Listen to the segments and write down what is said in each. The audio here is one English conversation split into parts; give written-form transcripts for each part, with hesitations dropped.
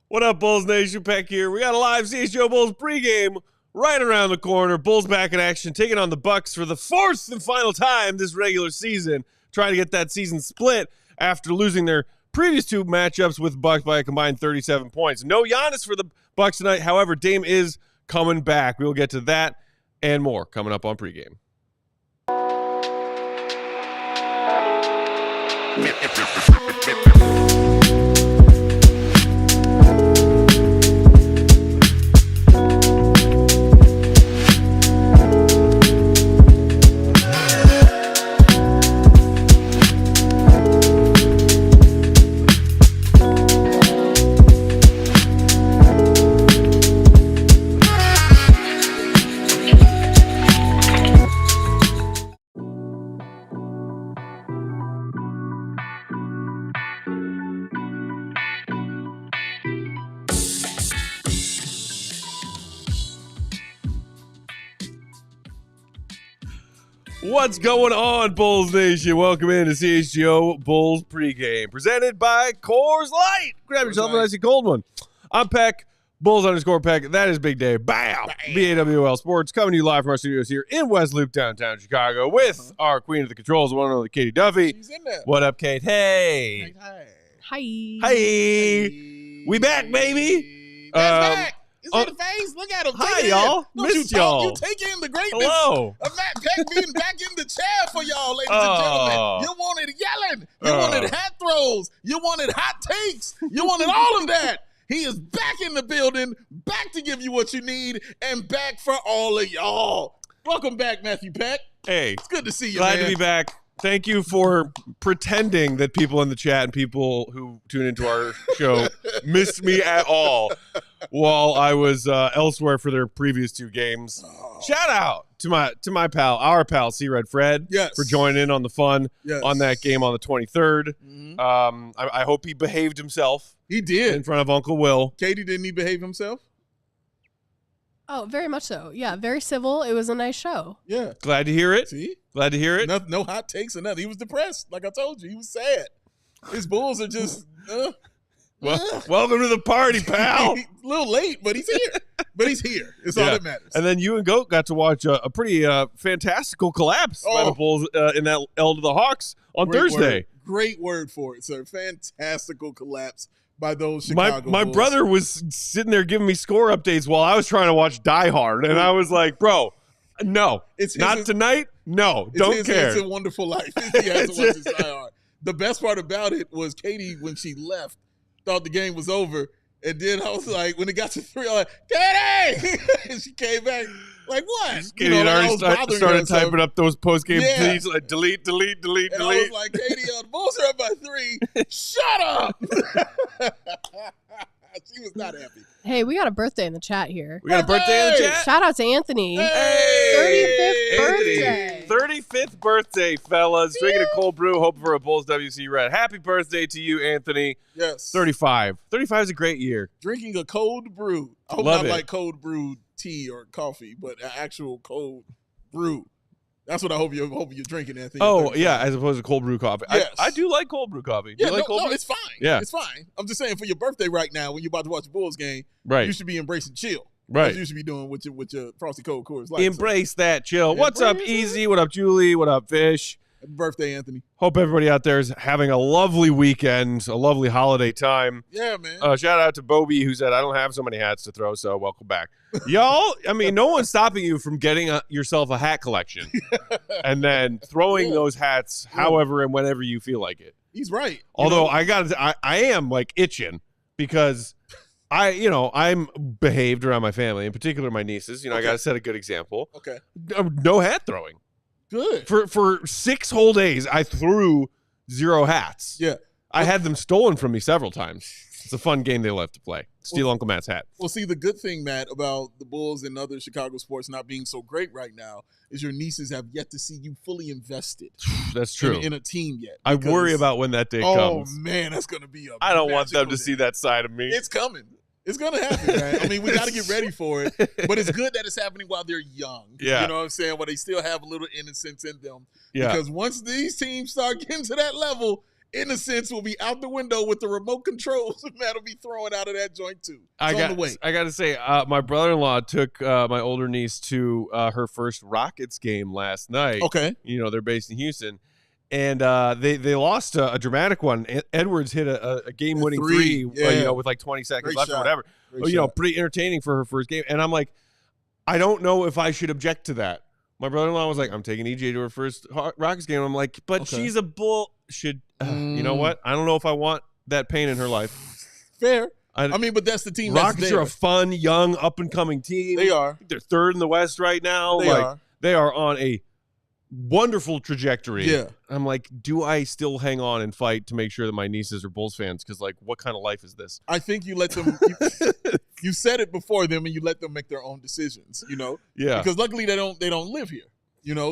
What up, Bulls Nation? Peck here. We got a live CHGO Bulls pregame right around the corner. Bulls back in action, taking on the Bucks for the fourth and final time this regular season, trying to get that season split after losing their previous two matchups with Bucks by a combined 37 points. No Giannis for the Bucks tonight. However, Dame is coming back. We will get to that and more coming up on pregame. What's going on, Bulls Nation? Welcome in to CHGO Bulls pregame, presented by Coors Light. Grab yourself a nice cold one. I'm Peck, Bulls_Peck. That is Big Dave. Bam! BAWL Sports, coming to you live from our studios here in West Loop, downtown Chicago, with our queen of the controls, one and only Katie Duffy. She's in there. What up, Kate? Hey. Hi. Hey. We back, baby. Back. Is that a face? Look at him. Hi, y'all. Missed y'all. You take in the greatness Hello. of Matt Peck being back in the chair for y'all, ladies and gentlemen. You wanted yelling. You wanted hat throws. You wanted hot takes. You wanted all of that. He is back in the building, back to give you what you need, and back for all of y'all. Welcome back, Matthew Peck. Hey. It's good to see you, Glad man. to be back. Thank you for pretending that people in the chat and people who tune into our show missed me at all while I was elsewhere for their previous two games. Shout out to my pal, our pal, C-Red Fred, for joining in on the fun on that game on the 23rd. Mm-hmm. I hope he behaved himself. He did. In front of Uncle Will. Katie, didn't he behave himself? Oh, very much so. Yeah, very civil. It was a nice show. Yeah. Glad to hear it. See? Glad to hear it. No hot takes or nothing. He was depressed. Like I told you, he was sad. His Bulls are just welcome to the party, pal. A little late, but he's here. It's all that matters. And then you and Goat got to watch a pretty fantastical collapse by the Bulls in that L to the Hawks on Thursday. Great word for it, sir. Fantastical collapse by those Chicago My Bulls. brother was sitting there giving me score updates while I was trying to watch Die Hard, and I was like, bro, no, not tonight. No, don't care. It's a wonderful life. He has to watch his Die Hard. The best part about it was Katie, when she left, thought the game was over. And then I was like, when it got to 3, I was like, Katie! And she came back, like, what? Katie had already started typing up those post-game tweets, like, delete. And I was like, Katie, the Bulls are up by 3. Shut up! She was not happy. Hey, we got a birthday in the chat here. We got a birthday in the chat? Shout out to Anthony. Hey! 35th birthday. 35th birthday, fellas. Drinking a cold brew, hoping for a Bulls WC red. Happy birthday to you, Anthony. Yes. 35. 35 is a great year. Drinking a cold brew. I hope not like cold brew tea or coffee, but an actual cold brew. That's what I hope you're drinking, Anthony. Oh, yeah, as opposed to cold brew coffee. Yes. I do like cold brew coffee. Do Yeah, you like cold brew? it's fine. Yeah. It's fine. I'm just saying, for your birthday right now, when you're about to watch the Bulls game, you should be embracing chill. Right. That's what you should be doing with your Frosty Cold Coors Light. Embrace that chill. What's up, Easy? What up, Julie? What up, Fish? Happy birthday, Anthony. Hope everybody out there is having a lovely weekend, a lovely holiday time. Yeah, man. Shout out to Bobby, who said, I don't have so many hats to throw, so welcome back. Y'all, I mean, no one's stopping you from getting yourself a hat collection and then throwing those hats however and whenever you feel like it. He's right. Although I am like itching because I'm behaved around my family, in particular my nieces. I got to set a good example. Okay. No hat throwing. Good. For 6 whole days, I threw 0 hats. Yeah. I had them stolen from me several times. It's a fun game they love to play. Steal Uncle Matt's hat. Well, see, the good thing, Matt, about the Bulls and other Chicago sports not being so great right now is your nieces have yet to see you fully invested. That's true. In a team yet. I worry about when that day comes. Oh, man, that's going to be I don't want them to see that side of me. It's coming. It's going to happen, man. I mean, we got to get ready for it. But it's good that it's happening while they're young. Yeah. You know what I'm saying? While they still have a little innocence in them. Yeah. Because once these teams start getting to that level, Innocence will be out the window with the remote controls. Matt will be throwing out of that joint too. I got to say, my brother-in-law took my older niece to her first Rockets game last night. Okay. They're based in Houston. And they lost a dramatic one. Edwards hit a game-winning three with like 20 seconds left or whatever. Pretty entertaining for her first game. And I'm like, I don't know if I should object to that. My brother-in-law was like, I'm taking EJ to her first Rockets game. I'm like, but she's a bull. You know what? I don't know if I want that pain in her life. Fair. I mean, but that's the team. Rockets are a fun, young, up-and-coming team. They are. They're third in the West right now. They are on a wonderful trajectory. Yeah. I'm like, do I still hang on and fight to make sure that my nieces are Bulls fans? Because, like, what kind of life is this? I think you let them you said it before them and you let them make their own decisions, Yeah. Because luckily they don't live here,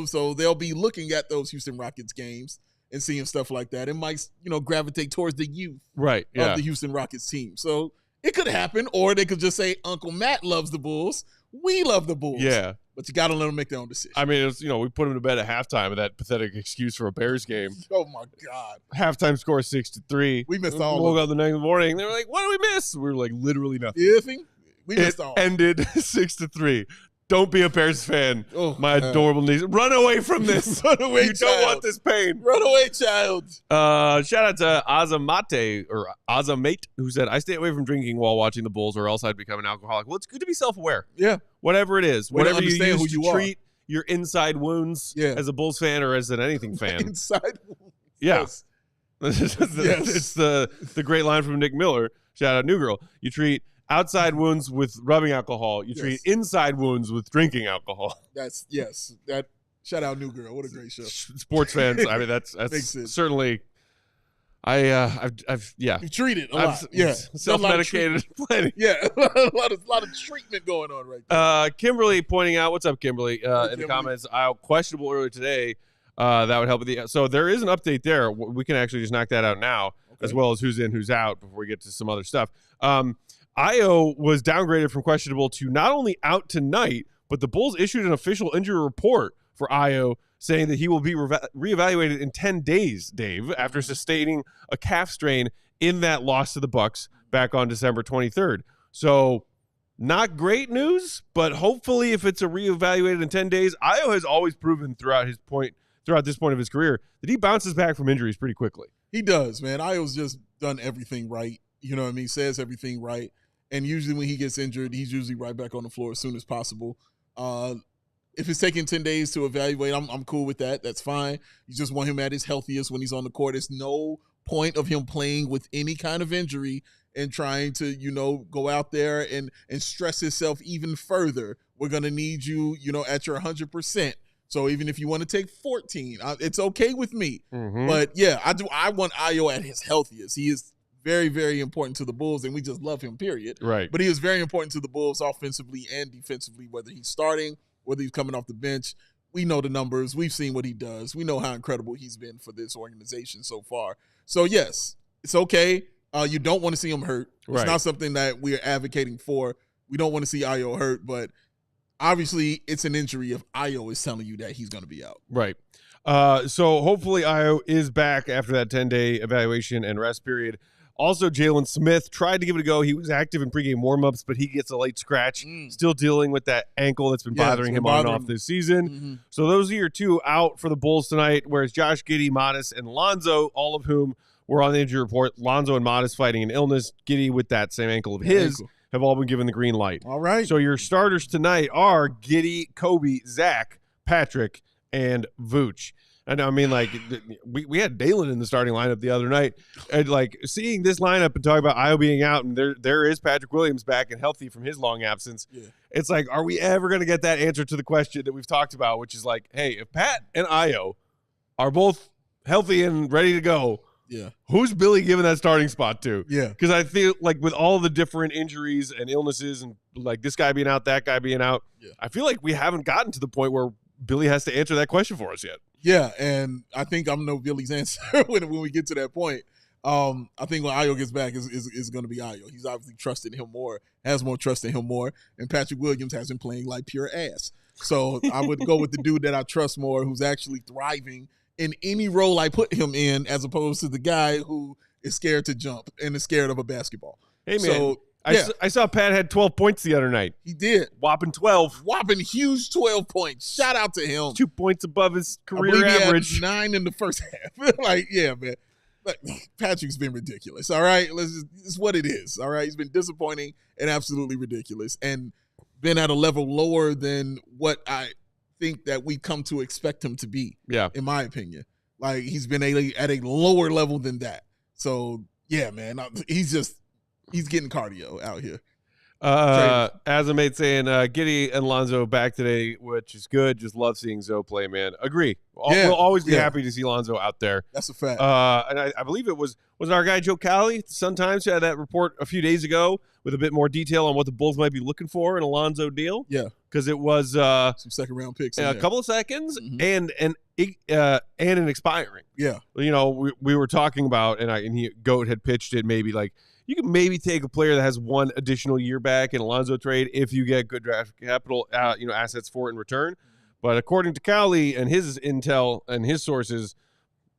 so they'll be looking at those Houston Rockets games and seeing stuff like that. It might, gravitate towards the youth of the Houston Rockets team. So it could happen, or they could just say, Uncle Matt loves the Bulls. We love the Bulls. Yeah. But you got to let them make their own decision. I mean, it's, we put them to bed at halftime of that pathetic excuse for a Bears game. Oh, my God. Halftime score 6-3. We missed all of it. Woke up the next morning. They were like, what did we miss? We were like, literally nothing. We missed all of it. Ended 6-3. Don't be a Bears fan, my adorable niece. Run away from this. Run away, You don't want this pain. Run away, child. Shout out to Azamate, who said, I stay away from drinking while watching the Bulls or else I'd become an alcoholic. Well, it's good to be self-aware. Yeah. Whatever it is. Whatever you use to treat your inside wounds as a Bulls fan or as an anything fan. Inside wounds. Yeah. Yes. It's the great line from Nick Miller. Shout out New Girl. You treat outside wounds with rubbing alcohol. You treat inside wounds with drinking alcohol. That shout out New Girl. What a great show. Sports fans. I mean, that's certainly. I've you treat it a lot. Self-medicated plenty. Yeah, a lot of treatment going on right there. Kimberly pointing out, what's up, Kimberly? In the comments, questionable earlier today. That would help with so there is an update there. We can actually just knock that out now, as well as who's in, who's out before we get to some other stuff. Io was downgraded from questionable to not only out tonight, but the Bulls issued an official injury report for Io saying that he will be reevaluated in 10 days, Dave, after sustaining a calf strain in that loss to the Bucks back on December 23rd. So not great news, but hopefully if it's a reevaluated in 10 days, Io has always proven throughout this point of his career that he bounces back from injuries pretty quickly. He does, man. Io's just done everything right. You know what I mean? Says everything right. And usually when he gets injured, he's usually right back on the floor as soon as possible. If it's taking 10 days to evaluate, I'm cool with that. That's fine. You just want him at his healthiest when he's on the court. There's no point of him playing with any kind of injury and trying to, go out there and stress himself even further. We're going to need you, at your 100%. So even if you want to take 14, it's okay with me. Mm-hmm. But, yeah, I want Io at his healthiest. He is very, very important to the Bulls, and we just love him, period. Right. But he is very important to the Bulls offensively and defensively, whether he's starting, whether he's coming off the bench. We know the numbers. We've seen what he does. We know how incredible he's been for this organization so far. So, yes, it's okay. You don't want to see him hurt. It's not something that we are advocating for. We don't want to see Io hurt, but obviously it's an injury if Io is telling you that he's going to be out. Right. So hopefully Io is back after that 10-day evaluation and rest period. Also, Jalen Smith tried to give it a go. He was active in pregame warmups, but he gets a late scratch. Still dealing with that ankle that's been bothering him on and off this season. Mm-hmm. So those are your two out for the Bulls tonight, whereas Josh Giddey, Modest, and Lonzo, all of whom were on the injury report. Lonzo and Modest fighting an illness. Giddey with that same ankle of his have all been given the green light. All right. So your starters tonight are Giddey, Kobe, Zach, Patrick, and Vooch. And I mean, like, we had Dalen in the starting lineup the other night. And, like, seeing this lineup and talking about Io being out, and there is Patrick Williams back and healthy from his long absence. Yeah. It's like, are we ever going to get that answer to the question that we've talked about, which is like, hey, if Pat and Io are both healthy and ready to go, who's Billy giving that starting spot to? Yeah. Because I feel like with all the different injuries and illnesses and, like, this guy being out, that guy being out, I feel like we haven't gotten to the point where Billy has to answer that question for us yet. Yeah, and I think I'm know Billy's answer when we get to that point. I think when Io gets back is going to be Io. He's obviously trusted him more, has more trust in him more, and Patrick Williams has been playing like pure ass. So I would go with the dude that I trust more, who's actually thriving in any role I put him in, as opposed to the guy who is scared to jump and is scared of a basketball. Hey, man. So, I saw Pat had 12 points the other night. He did. Whopping 12. Whopping huge 12 points. Shout out to him. 2 points above his career I believe average. He had 9 in the first half. Like, yeah, man. But Patrick's been ridiculous, all right? It's what it is, all right? He's been disappointing and absolutely ridiculous and been at a level lower than what I think that we come to expect him to be, in my opinion. Like, he's been at a lower level than that. So, yeah, man, he's getting cardio out here. As a mate saying, Giddy and Lonzo back today, which is good. Just love seeing Zoe play, man. Agree. We'll always be happy to see Lonzo out there. That's a fact. And I believe it was our guy Joe Cowley at the Sun-Times who had that report a few days ago with a bit more detail on what the Bulls might be looking for in a Lonzo deal. Yeah. Because it was some second-round picks. A couple of seconds and an expiring. Yeah. You know, we were talking about, and Goat had pitched it maybe like, you can maybe take a player that has one additional year back in a Lonzo trade if you get good draft capital, assets for it in return. But according to Cowley and his intel and his sources,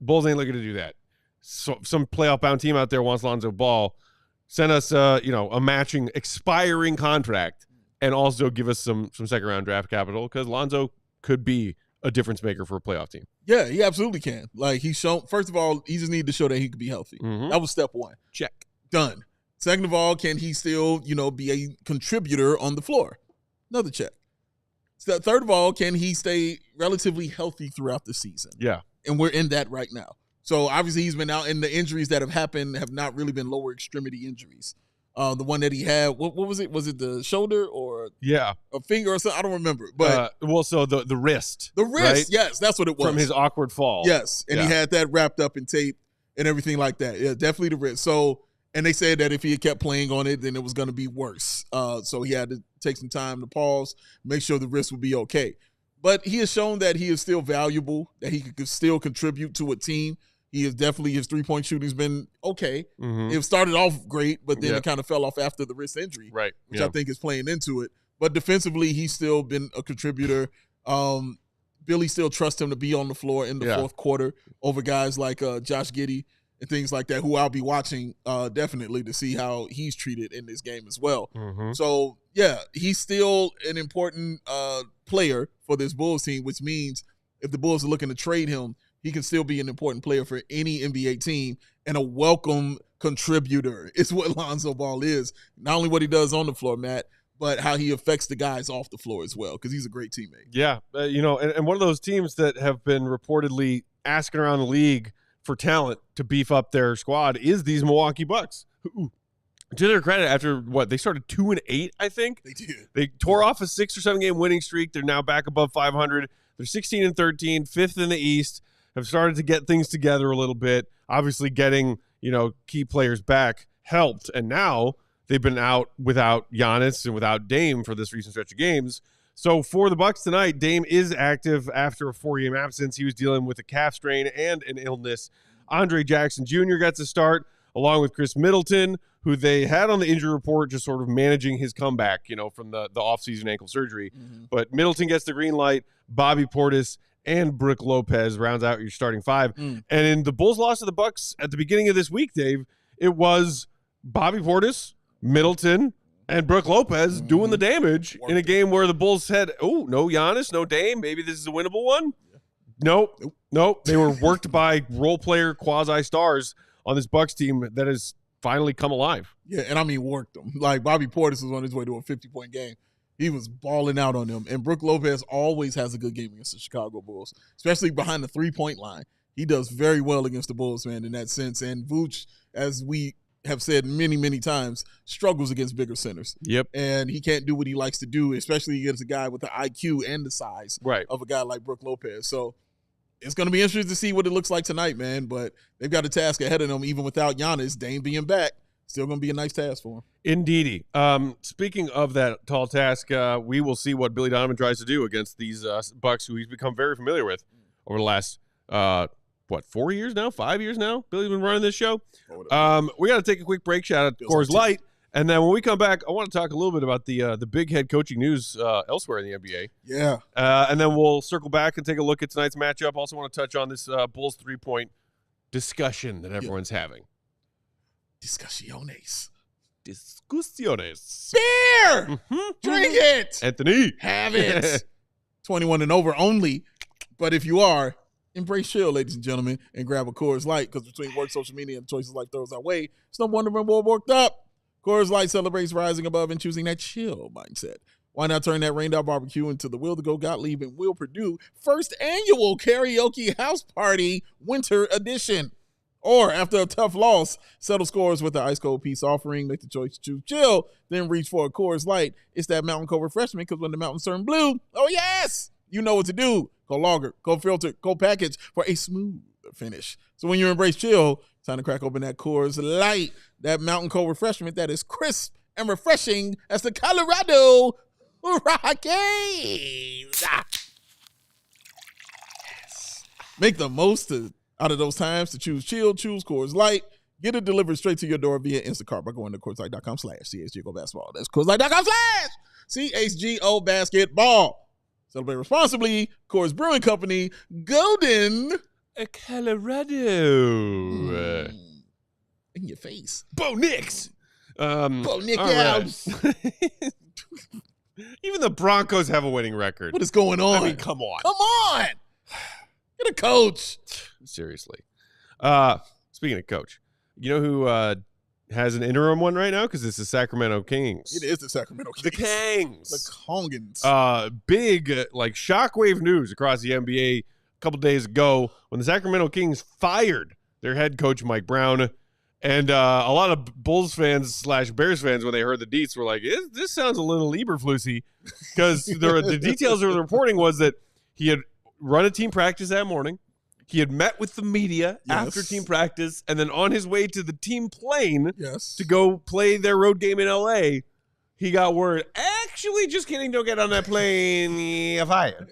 Bulls ain't looking to do that. So some playoff-bound team out there wants Lonzo Ball. Send us, a matching expiring contract and also give us some second-round draft capital because Lonzo could be a difference maker for a playoff team. Yeah, he absolutely can. Like, he's shown, first of all, he just needed to show that he could be healthy. That was step one. Check. Done. Second of all, can he still, be a contributor on the floor? Another check. So third of all, can he stay relatively healthy throughout the season? Yeah. And we're in that right now. So obviously he's been out, and the injuries that have happened have not really been lower extremity injuries. The one that he had, what was it? Was it the shoulder or a finger or something? I don't remember. But so the wrist. The wrist, right? Yes, that's what it was. From his awkward fall. Yes, and he had that wrapped up in tape and everything like that. Yeah, definitely the wrist. So, and they said that if he had kept playing on it, then it was going to be worse. So he had to take some time to pause, make sure the wrist would be okay. But he has shown that he is still valuable, that he could still contribute to a team. He is definitely, his three-point shooting's been okay. It started off great, but then it kind of fell off after the wrist injury, right? Which I think is playing into it. But defensively, he's still been a contributor. Billy still trusts him to be on the floor in the fourth quarter over guys like Josh Giddey and things like that, who I'll be watching definitely to see how he's treated in this game as well. So, yeah, he's still an important player for this Bulls team, which means if the Bulls are looking to trade him, he can still be an important player for any NBA team and a welcome contributor is what Lonzo Ball is. Not only what he does on the floor, Matt, but how he affects the guys off the floor as well, because he's a great teammate. Yeah, and one of those teams that have been reportedly asking around the league for talent to beef up their squad is these Milwaukee Bucks. Who, to their credit, after they started 2-8, I think. They did. They tore off a 6 or 7 game winning streak. They're now back above 500. They're 16-13, 5th in the East. Have started to get things together a little bit. Obviously, getting key players back helped, and now they've been out without Giannis and without Dame for this recent stretch of games. So for the Bucks tonight, Dame is active after a 4-game absence. He was dealing with a calf strain and an illness. Andre Jackson Jr. got to start, along with Chris Middleton, who they had on the injury report, just sort of managing his comeback, from the offseason ankle surgery. But Middleton gets the green light. Bobby Portis and Brook Lopez rounds out your starting five. And in the Bulls loss to the Bucks at the beginning of this week, Dave, it was Bobby Portis, Middleton, and Brook Lopez doing the damage in a game where the Bulls said, oh, no Giannis, no Dame, maybe this is a winnable one. Nope. They were worked by role player quasi-stars on this Bucks team that has finally come alive. Yeah, and I mean worked them. Like, Bobby Portis was on his way to a 50-point game. He was balling out on them. And Brook Lopez always has a good game against the Chicago Bulls, especially behind the three-point line. He does very well against the Bulls, man, in that sense. And Vooch, as we have said many, many times, struggles against bigger centers. Yep. And he can't do what he likes to do, especially against a guy with the IQ and the size of a guy like Brook Lopez. So it's going to be interesting to see what it looks like tonight, man. But they've got a task ahead of them, even without Giannis. Dame being back, still going to be a nice task for him. Indeedy. Speaking of that tall task, we will see what Billy Donovan tries to do against these Bucks, who he's become very familiar with over the last 4 years now? 5 years now? Billy's been running this show. We got to take a quick break. Shout out to Coors Light And then when we come back, I want to talk a little bit about the big head coaching news elsewhere in the NBA. Yeah. And then we'll circle back and take a look at tonight's matchup. Also want to touch on this Bulls 3-point discussion that everyone's having. Discussiones. Beer! Drink it! Anthony! Have it! 21 and over only. But if you are, embrace chill, ladies and gentlemen, and grab a Coors Light, because between work, social media, and choices life throws our way, it's no wonder we're more worked up. Coors Light celebrates rising above and choosing that chill mindset. Why not turn that rained-out barbecue into the Will to Go Gottlieb and Will Purdue first annual karaoke house party winter edition? Or after a tough loss, settle scores with the ice cold peace offering. Make the choice to choose chill, then reach for a Coors Light. It's that Mountain Cold refreshment, because when the mountains turn blue, oh yes, you know what to do. Go lager, go filter, go package for a smooth finish. So when you embrace chill, time to crack open that Coors Light, that Mountain Cold refreshment that is crisp and refreshing as the Colorado Rockies. Yes. Make the most out of those times to choose chill, choose Coors Light. Get it delivered straight to your door via Instacart by going to CoorsLight.com/CHGO Basketball. That's CoorsLight.com/CHGO Basketball. Celebrate responsibly. Coors Brewing Company, Golden, Colorado. In your face. Bo Nix. Bo Nick all House. right. Even the Broncos have a winning record. What is going on? I mean, come on. Come on. Get a coach. Seriously. Speaking of coach, you know who has an interim one right now? Because it's the Sacramento Kings. It is the Sacramento Kings. The Kings. The Kongans. Big, shockwave news across the NBA a couple days ago when the Sacramento Kings fired their head coach, Mike Brown. And a lot of Bulls fans / Bears fans, when they heard the deets, were like, this sounds a little Eberflusy. Because the details of the reporting was that he had run a team practice that morning. He had met with the media after team practice, and then on his way to the team plane to go play their road game in L.A., he got word, actually, just kidding, don't get on that plane, you're fired.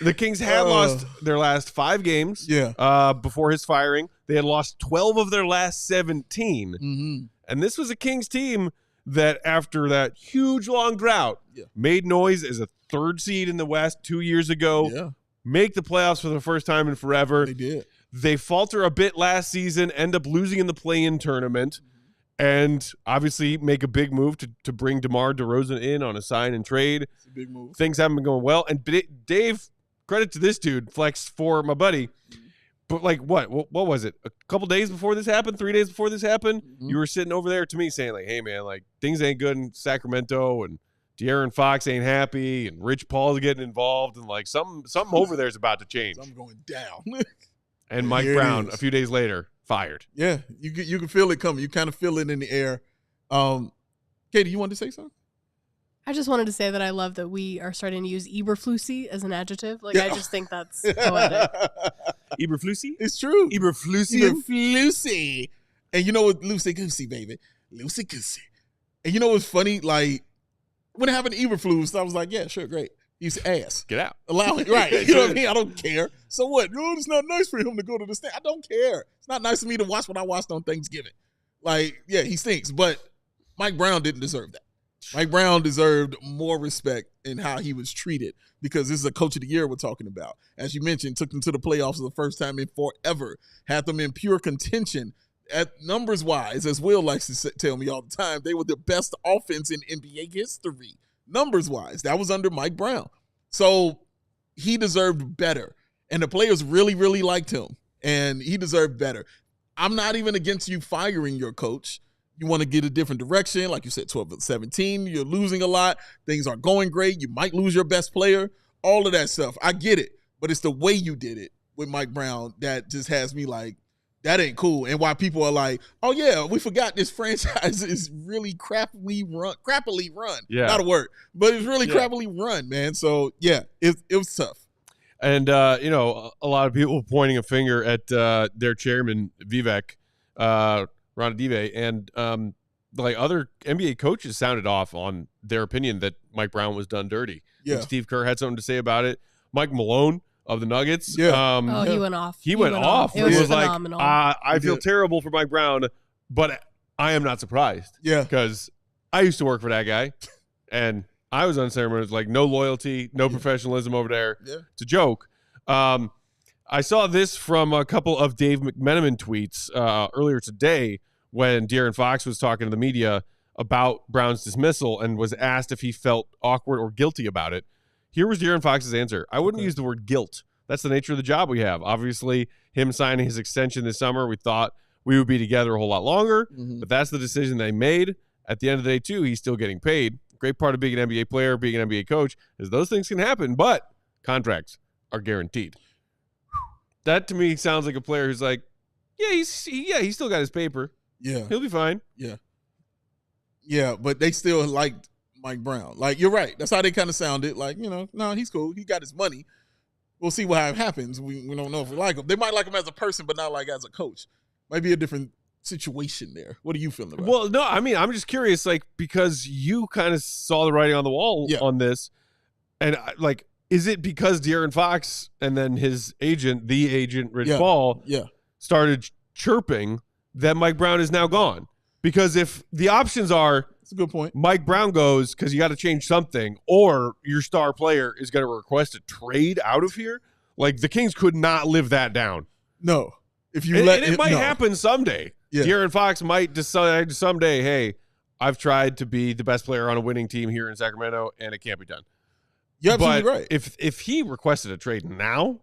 The Kings had lost their last 5 games before his firing. They had lost 12 of their last 17. Mm-hmm. And this was a Kings team that, after that huge, long drought, made noise as a 3rd seed in the West 2 years ago, make the playoffs for the first time in forever. They did. They falter a bit last season, end up losing in the play-in tournament, and obviously make a big move to bring DeMar DeRozan in on a sign and trade. It's a big move. Things haven't been going well. And Dave, credit to this dude, flex for my buddy. But like what was it? A couple days before this happened, 3 days before this happened, you were sitting over there to me saying like, hey man, like things ain't good in Sacramento, and De'Aaron Fox ain't happy, and Rich Paul's getting involved, and like something over there is about to change. I'm going down. And Mike Brown, a few days later, fired. Yeah, you can feel it coming. You kind of feel it in the air. Katie, you wanted to say something? I just wanted to say that I love that we are starting to use Eberflusy as an adjective. Like, I just think that's poetic. Eberflusy? It's true. Eberflusy. And you know what? Loosey-goosey, baby. Loosey-goosey. And you know what's funny? Like, when it happened to Eberflus, I was like, yeah, sure, great. He's ass. Get out. Allow it. Right. You know what I mean? I don't care. So what? Oh, it's not nice for him to go to the stand. I don't care. It's not nice for me to watch what I watched on Thanksgiving. Like, yeah, he stinks. But Mike Brown didn't deserve that. Mike Brown deserved more respect in how he was treated, because this is a coach of the year we're talking about. As you mentioned, took them to the playoffs for the first time in forever, had them in pure contention. At numbers-wise, as Will likes to tell me all the time, they were the best offense in NBA history. Numbers-wise, that was under Mike Brown. So he deserved better. And the players really, really liked him. And he deserved better. I'm not even against you firing your coach. You want to get a different direction. Like you said, 12 of 17. You're losing a lot. Things aren't going great. You might lose your best player. All of that stuff. I get it. But it's the way you did it with Mike Brown that just has me like, that ain't cool. And why people are like, oh, yeah, we forgot this franchise is really crappily run. Yeah. Not a word. But it's really crappily run, man. So, yeah, it was tough. And, you know, a lot of people pointing a finger at their chairman, Vivek Ranadive, and like other NBA coaches sounded off on their opinion that Mike Brown was done dirty. Yeah. And Steve Kerr had something to say about it. Mike Malone of the Nuggets. Yeah. He went off. He went off. It was like, phenomenal. I feel terrible for Mike Brown, but I am not surprised. Yeah. Because I used to work for that guy, and I was unceremonious, like no loyalty, no professionalism over there. Yeah. It's a joke. I saw this from a couple of Dave McMenamin tweets earlier today when De'Aaron Fox was talking to the media about Brown's dismissal and was asked if he felt awkward or guilty about it. Here was De'Aaron Fox's answer. I wouldn't use the word guilt. That's the nature of the job we have. Obviously, him signing his extension this summer, we thought we would be together a whole lot longer, but that's the decision they made. At the end of the day, too, he's still getting paid. Great part of being an NBA player, being an NBA coach, is those things can happen, but contracts are guaranteed. That, to me, sounds like a player who's like, he's still got his paper. Yeah. He'll be fine. Yeah. Yeah, but they still liked Mike Brown. Like, you're right. That's how they kind of sounded. Like, no, he's cool. He got his money. We'll see what happens. We don't know if we like him. They might like him as a person, but not like as a coach. Might be a different situation there. What are you feeling about? Well, no, I mean, I'm just curious, like, because you kind of saw the writing on the wall on this, and like, is it because De'Aaron Fox and then his agent, Rich Paul, started chirping that Mike Brown is now gone? Because if the options are, that's a good point. Mike Brown goes because you got to change something, or your star player is going to request a trade out of here, like the Kings could not live that down. No. If you it might happen someday. Yeah. De'Aaron Fox might decide someday, hey, I've tried to be the best player on a winning team here in Sacramento, and it can't be done. You're absolutely right. If he requested a trade now,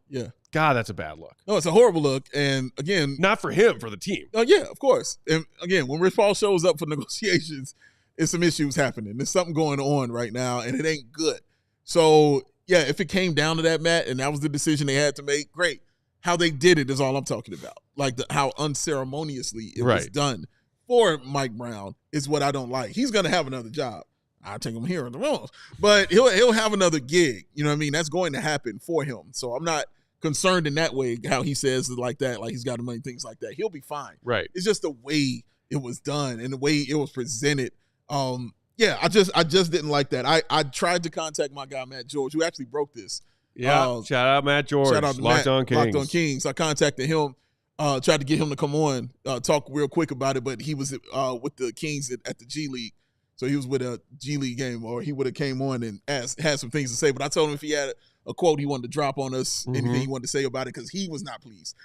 God, that's a bad look. No, it's a horrible look. And again, not for him, for the team. Yeah, of course. And again, when Rich Paul shows up for negotiations, it's some issues happening. There's something going on right now, and it ain't good. So, yeah, if it came down to that, Matt, and that was the decision they had to make, great. How they did it is all I'm talking about. Like how unceremoniously it was done for Mike Brown is what I don't like. He's going to have another job. I'll take him here in the Rose. But he'll have another gig. You know what I mean? That's going to happen for him. So I'm not concerned in that way, how he says it like that, like he's got the money, things like that. He'll be fine. Right. It's just the way it was done and the way it was presented. I just didn't like that. I tried to contact my guy, Matt George, who actually broke this. Yeah, shout out Matt George. Shout out to Locked on Kings. Locked on Kings. I contacted him, tried to get him to come on, talk real quick about it, but he was with the Kings at the G League. So he was with a G League game, or he would have came on and had some things to say. But I told him if he had a quote he wanted to drop on us, anything he wanted to say about it, because he was not pleased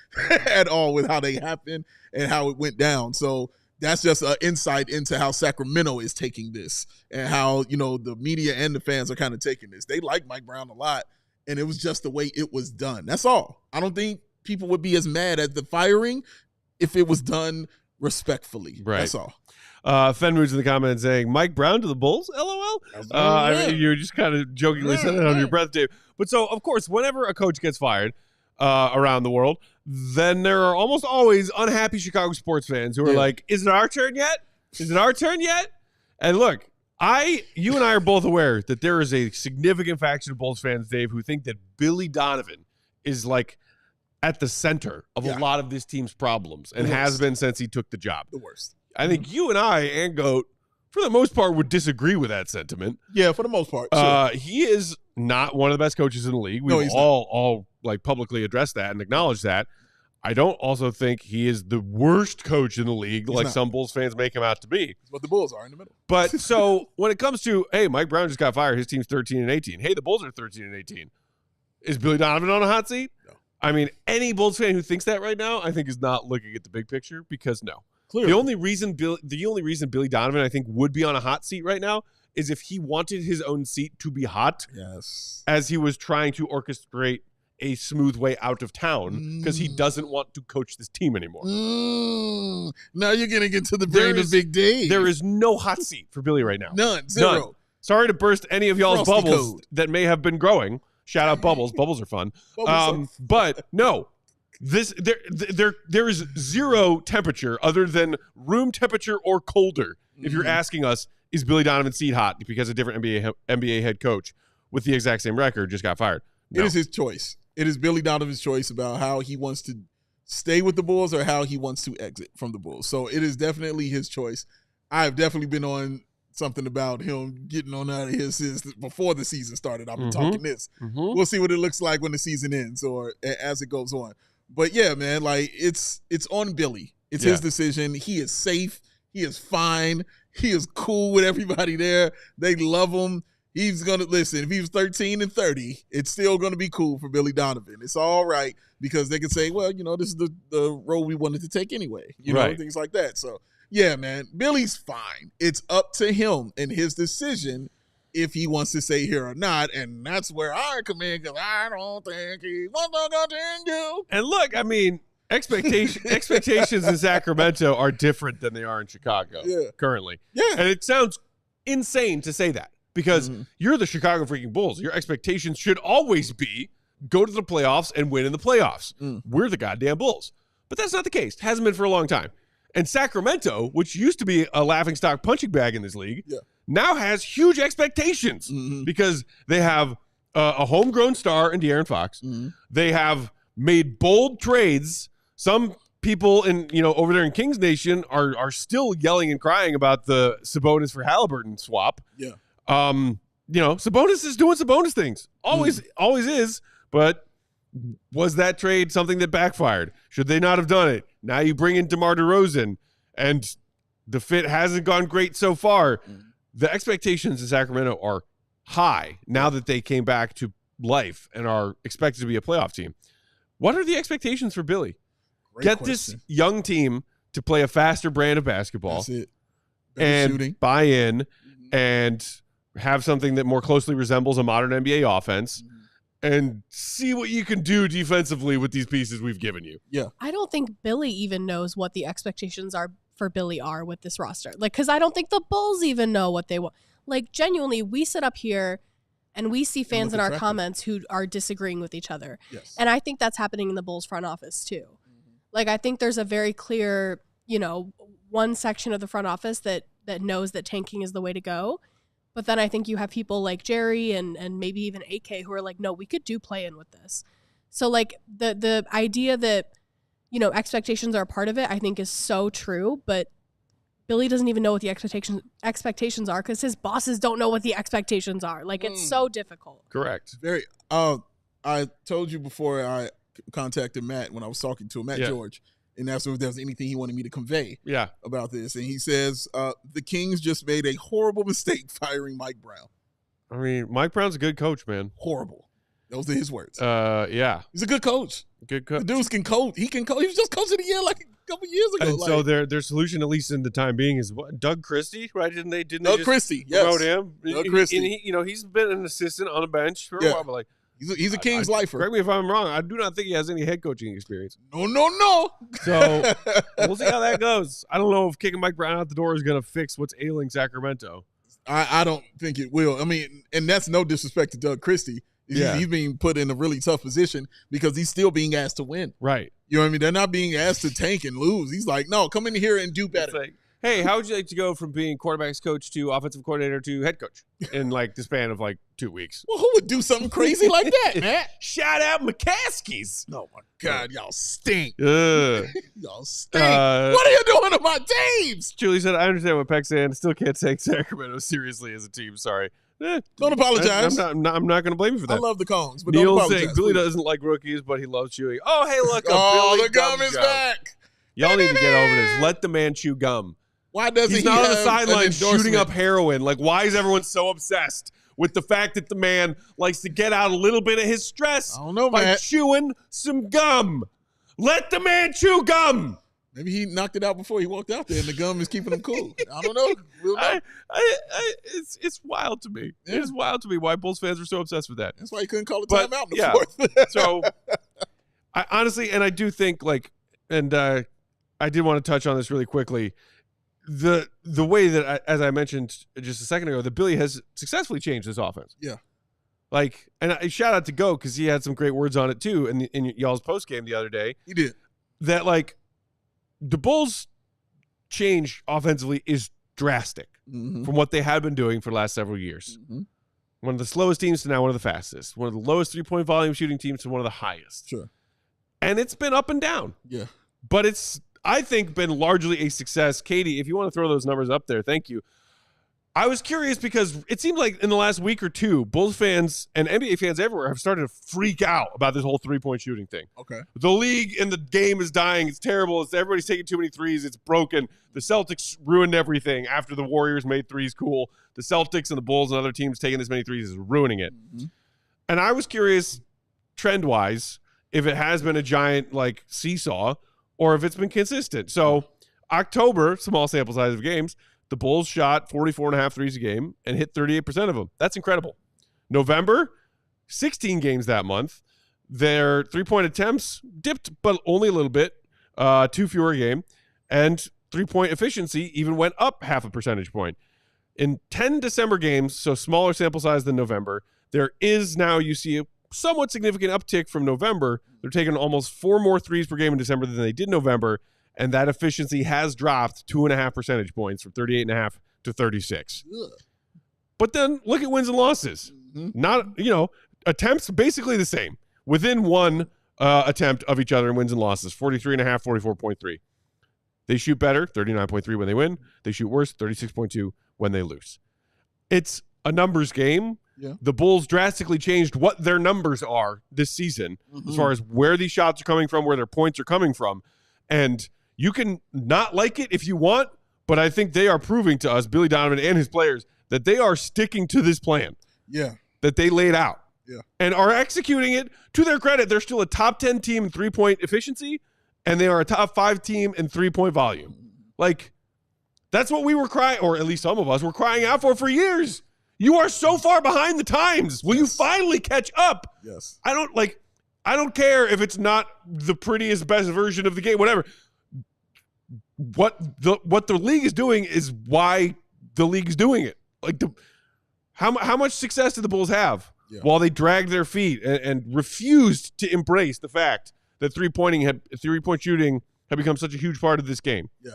at all with how they happened and how it went down. So that's just an insight into how Sacramento is taking this and how, the media and the fans are kind of taking this. They like Mike Brown a lot, and it was just the way it was done. That's all. I don't think people would be as mad at the firing if it was done respectfully. Right. That's all. Fenwood's in the comments saying, Mike Brown to the Bulls? LOL. I mean, you just kind of jokingly said it under your breath, Dave. But so, of course, whenever a coach gets fired around the world, then there are almost always unhappy Chicago sports fans who are like, is it our turn yet? Is it our turn yet? And look, you and I are both aware that there is a significant faction of Bulls fans, Dave, who think that Billy Donovan is like at the center of a lot of this team's problems and has been since he took the job. The worst. I think you and I and Goat, for the most part, would disagree with that sentiment. Yeah, for the most part. Sure. He is not one of the best coaches in the league. We've all like publicly addressed that and acknowledged that. I don't also think he is the worst coach in the league, like some Bulls fans make him out to be. That's what the Bulls are in the middle. But so when it comes to, hey, Mike Brown just got fired, his team's 13-18. Hey, the Bulls are 13-18. Is Billy Donovan on a hot seat? No. I mean, any Bulls fan who thinks that right now, I think is not looking at the big picture, because no. Clearly. The only reason Billy Donovan, I think, would be on a hot seat right now is if he wanted his own seat to be hot, as he was trying to orchestrate a smooth way out of town, because he doesn't want to coach this team anymore. Now you're getting into the brain of Big Dave. There is no hot seat for Billy right now. None. Zero. None. Sorry to burst any of y'all's bubbles that may have been growing. Shout out Bubbles. Bubbles are fun. But no. There is zero temperature other than room temperature or colder. If you're asking us, is Billy Donovan's seat hot because a different NBA head coach with the exact same record just got fired? No. It is his choice. It is Billy Donovan's choice about how he wants to stay with the Bulls or how he wants to exit from the Bulls. So it is definitely his choice. I've definitely been on something about him getting on out of here since before the season started. I've been talking this. We'll see what it looks like when the season ends or as it goes on. But yeah, man, like it's on Billy. It's his decision. He is safe. He is fine. He is cool with everybody there. They love him. He's going to listen. If he was 13-30, it's still going to be cool for Billy Donovan. It's all right because they can say, well, this is the role we wanted to take anyway, things like that. So, yeah, man, Billy's fine. It's up to him and his decision if he wants to stay here or not. And that's where I come in because I don't think he wants to continue. And look, I mean, expectations in Sacramento are different than they are in Chicago currently. Yeah. And it sounds insane to say that. Because you're the Chicago freaking Bulls. Your expectations should always be go to the playoffs and win in the playoffs. We're the goddamn Bulls. But that's not the case. It hasn't been for a long time. And Sacramento, which used to be a laughingstock punching bag in this league, now has huge expectations because they have a homegrown star in De'Aaron Fox. They have made bold trades. Some people over there in Kings Nation are still yelling and crying about the Sabonis for Halliburton swap. Yeah. Sabonis is doing Sabonis things. Always is. But was that trade something that backfired? Should they not have done it? Now you bring in DeMar DeRozan, and the fit hasn't gone great so far. The expectations in Sacramento are high now that they came back to life and are expected to be a playoff team. What are the expectations for Billy? Get this young team to play a faster brand of basketball. That's it. And shooting. Buy in and have something that more closely resembles a modern NBA offense and see what you can do defensively with these pieces we've given you. Yeah. I don't think Billy even knows what the expectations are for Billy are with this roster. Because I don't think the Bulls even know what they want. Genuinely, we sit up here and we see fans in our comments who are disagreeing with each other. Yes. And I think that's happening in the Bulls front office too. I think there's a very clear, one section of the front office that knows that tanking is the way to go. But then I think you have people like Jerry and maybe even AK who are like, no, we could do play-in with this. So the idea that, expectations are a part of it, I think is so true. But Billy doesn't even know what the expectations are because his bosses don't know what the expectations are. It's so difficult. Correct. Very. I told you before I contacted Matt when I was talking to him, Matt George, and asked him if there was anything he wanted me to convey about this. And he says the Kings just made a horrible mistake firing Mike Brown. I mean, Mike Brown's a good coach, man. Horrible. Those are his words. Yeah. He's a good coach. Good coach. The dudes can coach. He can coach. He was just coach of the year a couple years ago. And so their solution, at least in the time being, is what? Doug Christie, right? Didn't they Doug Christie, yes. Promote him? Doug Christie. And he's been an assistant on the bench for a while, but he's a Kings lifer. Correct me if I'm wrong. I do not think he has any head coaching experience. No. So we'll see how that goes. I don't know if kicking Mike Brown out the door is going to fix what's ailing Sacramento. I don't think it will. I mean, and that's no disrespect to Doug Christie. He's being put in a really tough position because he's still being asked to win. Right. You know what I mean? They're not being asked to tank and lose. He's like, no, come in here and do better. It's like, hey, how would you like to go from being quarterback's coach to offensive coordinator to head coach in the span of 2 weeks? Well, who would do something crazy like that, man? Shout out McCaskies. Oh, my God. Y'all stink. Y'all stink. What are you doing to my teams? Julie said, I understand what Peck's saying. Still can't take Sacramento seriously as a team. Sorry. Don't apologize. I'm not going to blame you for that. I love the Cones, but Neil's don't apologize. saying Billy doesn't like rookies, but he loves chewing. Oh, hey, look. Billy the gum is back. Y'all need to get over this. Let the man chew gum. Why doesn't He's he not on the have sideline an shooting up heroin? Why is everyone so obsessed with the fact that the man likes to get out a little bit of his stress by chewing some gum? Let the man chew gum. Maybe he knocked it out before he walked out there, and the gum is keeping him cool. I don't know. We'll know. It's wild to me. Yeah. It's wild to me why Bulls fans are so obsessed with that. That's why he couldn't call a timeout in the fourth. So, I honestly, and I do think I did want to touch on this really quickly. The way that, as I mentioned just a second ago, that Billy has successfully changed this offense. Yeah. And I shout out to Go because he had some great words on it too in y'all's post game the other day. He did. That the Bulls' change offensively is drastic from what they had been doing for the last several years. One of the slowest teams to now one of the fastest. One of the lowest three-point volume shooting teams to one of the highest. Sure. And it's been up and down. Yeah. But it's, I think, been largely a success. Katie, if you want to throw those numbers up there, thank you. I was curious because it seemed like in the last week or two, Bulls fans and NBA fans everywhere have started to freak out about this whole three-point shooting thing. Okay. The league and the game is dying. It's terrible. Everybody's taking too many threes. It's broken. The Celtics ruined everything after the Warriors made threes cool. The Celtics and the Bulls and other teams taking this many threes is ruining it. Mm-hmm. And I was curious, trend-wise, if it has been a giant like seesaw or if it's been consistent. So October, small sample size of games, the Bulls shot 44.5 threes a game and hit 38% of them. That's incredible. November, 16 games that month. Their three-point attempts dipped, but only a little bit, 2 fewer a game. And three-point efficiency even went up half a percentage point. In 10 December games, so smaller sample size than November, there is now, you see, a somewhat significant uptick from November. They're taking almost 4 more threes per game in December than they did in November. And that efficiency has dropped 2.5 percentage points from 38.5 to 36. Ugh. But then look at wins and losses. Mm-hmm. Not, attempts basically the same. Within one attempt of each other in wins and losses, 43.5, 44.3. They shoot better, 39.3 when they win. They shoot worse, 36.2 when they lose. It's a numbers game. Yeah. The Bulls drastically changed what their numbers are this season as far as where these shots are coming from, where their points are coming from. And you can not like it if you want, but I think they are proving to us, Billy Donovan and his players, that they are sticking to this plan. Yeah. That they laid out. Yeah. And are executing it. To their credit, they're still a top 10 team in three-point efficiency, and they are a top 5 team in three-point volume. Like, that's what we were crying, or at least some of us were crying out for years. You are so far behind the times. Will you finally catch up? Yes. I don't care if it's not the prettiest, best version of the game, whatever. What the league is doing is why the league is doing it. Like, how much success did the Bulls have while they dragged their feet and refused to embrace the fact that three-point shooting had become such a huge part of this game? Yeah.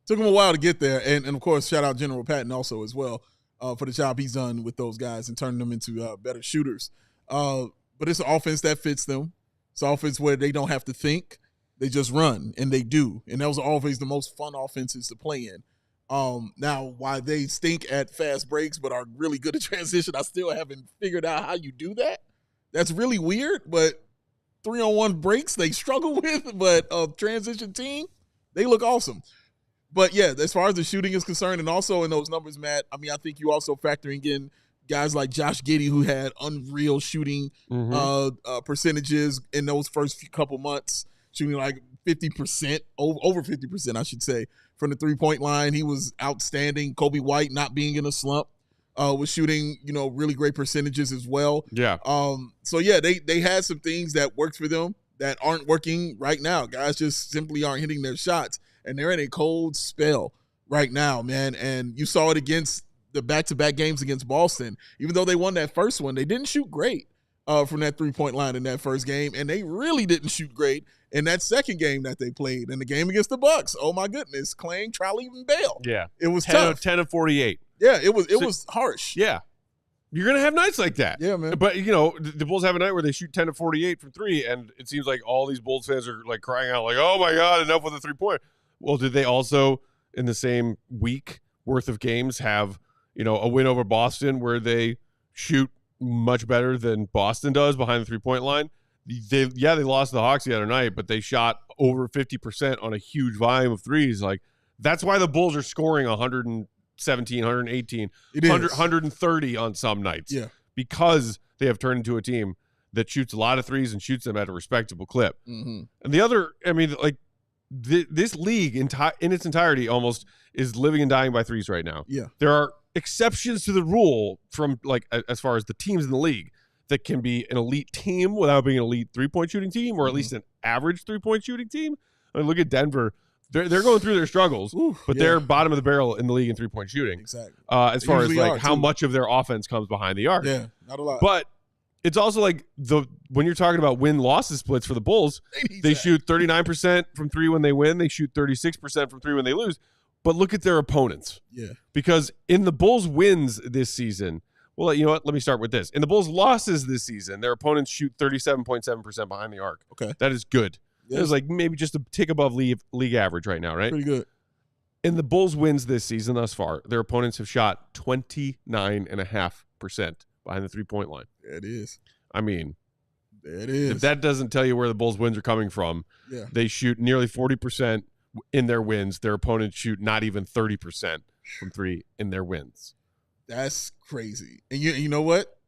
Took him a while to get there. And of course, shout out General Patton also as well for the job he's done with those guys and turning them into better shooters. But it's an offense that fits them. It's an offense where they don't have to think. They just run, and they do. And those are always the most fun offenses to play in. Now, why they stink at fast breaks but are really good at transition, I still haven't figured out how you do that. That's really weird, but 3-on-1 breaks they struggle with, but transition team, they look awesome. But, yeah, as far as the shooting is concerned, and also in those numbers, Matt, I mean, I think you also factoring in guys like Josh Giddey, who had unreal shooting percentages in those first couple months, shooting like 50%, over 50%, I should say, from the three-point line. He was outstanding. Kobe White, not being in a slump, was shooting, really great percentages as well. Yeah. So, yeah, they had some things that worked for them that aren't working right now. Guys just simply aren't hitting their shots, and they're in a cold spell right now, man. And you saw it against the back-to-back games against Boston. Even though they won that first one, they didn't shoot great from that three-point line in that first game, and they really didn't shoot great in that second game that they played, in the game against the Bucks. Oh, my goodness. Clay, Trolley, and Bale. Yeah. It was tough. 10 of 48. Yeah, it was harsh. Yeah. You're going to have nights like that. Yeah, man. But, the Bulls have a night where they shoot 10 of 48 from 3, and it seems like all these Bulls fans are, like, crying out, like, oh, my God, enough with the three-pointer. Well, did they also, in the same week worth of games, have, a win over Boston where they shoot much better than Boston does behind the three-point line? They lost to the Hawks the other night, but they shot over 50% on a huge volume of threes. Like, that's why the Bulls are scoring 117, 118, 130 on some nights. Yeah. Because they have turned into a team that shoots a lot of threes and shoots them at a respectable clip. Mm-hmm. And the other, this league in its entirety almost is living and dying by threes right now. Yeah. There are exceptions to the rule from, like, as far as the teams in the league that can be an elite team without being an elite three-point shooting team, or at least an average three-point shooting team. I mean, look at Denver. They're going through their struggles, but they're bottom of the barrel in the league in three-point shooting. Exactly. As far as, like, how much of their offense comes behind the arc. Yeah, not a lot. But it's also like when you're talking about win-losses splits for the Bulls, they shoot 39% from 3 when they win. They shoot 36% from 3 when they lose. But look at their opponents. Yeah. Because in the Bulls' wins this season, well, you know what? Let me start with this. In the Bulls' losses this season, their opponents shoot 37.7% behind the arc. Okay. That is good. Yeah. That is like maybe just a tick above league average right now, right? Pretty good. In the Bulls' wins this season thus far, their opponents have shot 29.5% behind the three-point line. There it is. I mean, there it is. if that doesn't tell you where the Bulls' wins are coming from, they shoot nearly 40% in their wins. Their opponents shoot not even 30% from three in their wins. That's crazy. And you know what?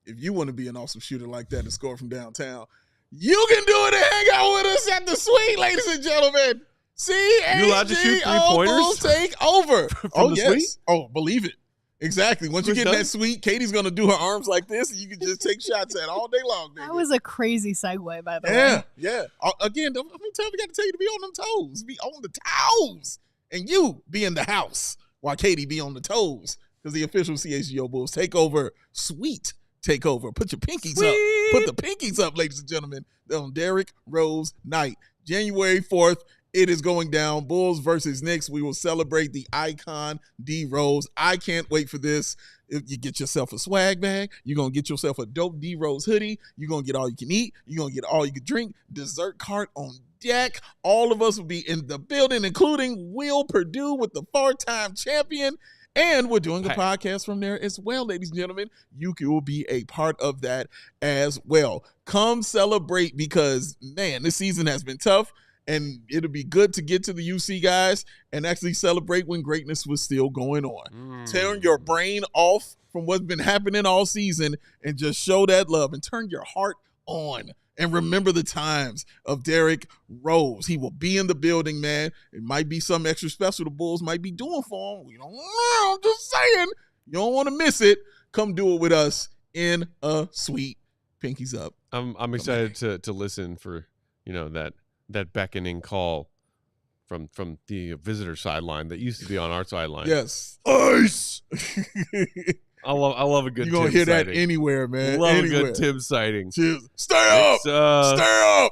If you want to be an awesome shooter like that and score from downtown, you can do it and hang out with us at the suite, ladies and gentlemen. You allowed to shoot three-pointers? Bulls take over. From the suite? Oh, believe it. Exactly. Once you get in that suite, Katie's going to do her arms like this, and you can just take shots at all day long. Baby. That was a crazy segue, by the way. Yeah. Again, how many times we got to tell you to be on them toes? Be on the toes. And you be in the house while Katie be on the toes. Because the official CHGO Bulls takeover, sweet takeover. Put your pinkies up. Put the pinkies up, ladies and gentlemen, on Derrick Rose night. January 4th. It is going down. Bulls versus Knicks. We will celebrate the icon, D Rose. I can't wait for this. If you get yourself a swag bag, you're going to get yourself a dope D Rose hoodie. You're going to get all you can eat. You're going to get all you can drink. Dessert cart on deck. All of us will be in the building, including Will Perdue with the 4-time champion. And we're doing a podcast from there as well, ladies and gentlemen. You will be a part of that as well. Come celebrate because, man, this season has been tough. And it'll be good to get to the UC guys and actually celebrate when greatness was still going on. Turn your brain off from what's been happening all season and just show that love and turn your heart on. And remember the times of Derrick Rose. He will be in the building, man. It might be something extra special the Bulls might be doing for him. We don't know. I'm just saying. You don't want to miss it. Come do it with us in a suite. Pinkies up. I'm excited to listen for, that beckoning call from the visitor sideline that used to be on our sideline. Yes. Ice! I love a good Tim sighting. You're going to hear that anywhere, man. Love a good Tim sighting. Cheers. Stay up! Stay up!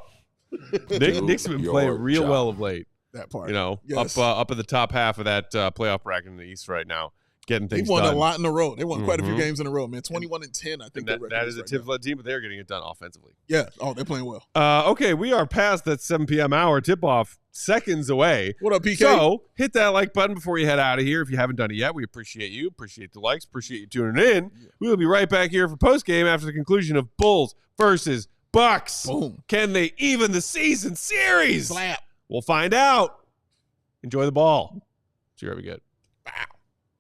Knicks have been playing real well of late. That part. Yes. Up at the top half of that playoff bracket in the East right now. Getting things done. They won a lot in a row. They won quite a few games in a row, man. 21-10, I think. That is a Tips-led team, but they're getting it done offensively. Yeah. Oh, they're playing well. Okay, we are past that 7 p.m. hour tip-off, seconds away. What up, PK? So hit that like button before you head out of here. If you haven't done it yet, we appreciate you. Appreciate the likes. Appreciate you tuning in. Yeah. We will be right back here for post-game after the conclusion of Bulls versus Bucks. Boom. Can they even the season series? Slap. We'll find out. Enjoy the ball. See you, every good. Wow.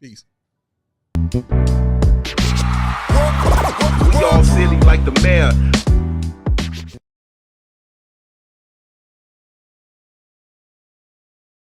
Peace. We gon'